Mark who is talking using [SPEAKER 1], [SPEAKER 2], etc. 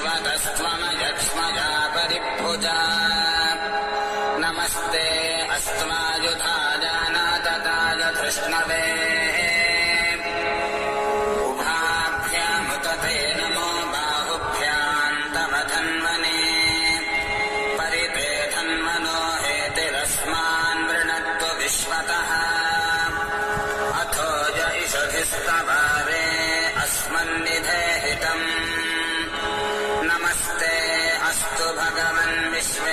[SPEAKER 1] विश्वतस्त्वमयक्ष्मजा परिभुजा नमस्ते अस्त्वायुधाजानातताय धृष्णवे उभाभ्यामुतते नमो बाहुभ्यान्तमधन्वने परिते धन्वनो हेतिरस्मान् वृणत्व विश्वतः अथो य इषधिस्तवारे अस्मन्निधेहितम् नमस्ते अस्तु भगवन् विश्वे